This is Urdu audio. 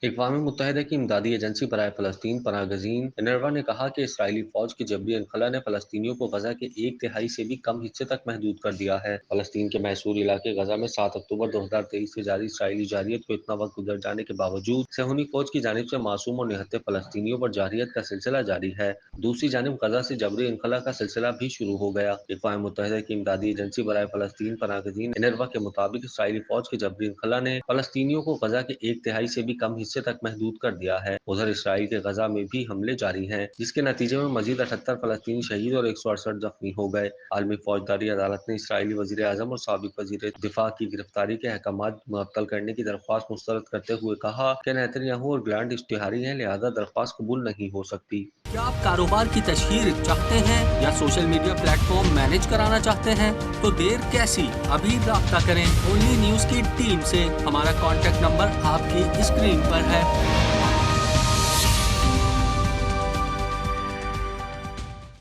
اقوام متحدہ کی امدادی ایجنسی برائے فلسطین پناہ گزین انروا نے کہا کہ اسرائیلی فوج کے جبری انخلا نے فلسطینیوں کو غزہ کے ایک تہائی سے بھی کم حصے تک محدود کر دیا ہے۔ فلسطین کے محصور علاقے غزہ میں 7 اکتوبر 2023 سے جاری اسرائیلی جارحیت کو اتنا وقت گزر جانے کے باوجود صہیونی فوج کی جانب سے معصوم اور نہتے فلسطینیوں پر جارحیت کا سلسلہ جاری ہے۔ دوسری جانب غزہ سے جبری انخلا کا سلسلہ بھی شروع ہو گیا۔ اقوام متحدہ کی امدادی ایجنسی برائے فلسطین پناہ گزین انروا کے مطابق اسرائیلی فوج کے جبری انخلا نے فلسطینیوں کو غزہ کے ایک تہائی سے بھی کم حصے تک محدود کر دیا ہے۔ ادھر اسرائیل کے غزہ میں بھی حملے جاری ہیں، جس کے نتیجے میں مزید 78 فلسطینی شہید اور 168 زخمی ہو گئے۔ عالمی فوجداری عدالت نے اسرائیلی وزیر اعظم اور سابق وزیر دفاع کی گرفتاری کے احکامات معطل کرنے کی درخواست مسترد کرتے ہوئے کہا کہ نیتن یاہو اور گلانٹ اشتہاری ہیں، لہذا درخواست قبول نہیں ہو سکتی۔ کیا آپ کاروبار کی تشہیر چاہتے ہیں یا social media plate form manage کرانا چاہتے ہیں؟ تو دیر کیسی، ابھی رابطہ کریں اونلی نیوز کی ٹیم سے۔ ہمارا کانٹیکٹ نمبر آپ کی اسکرین پر ہے۔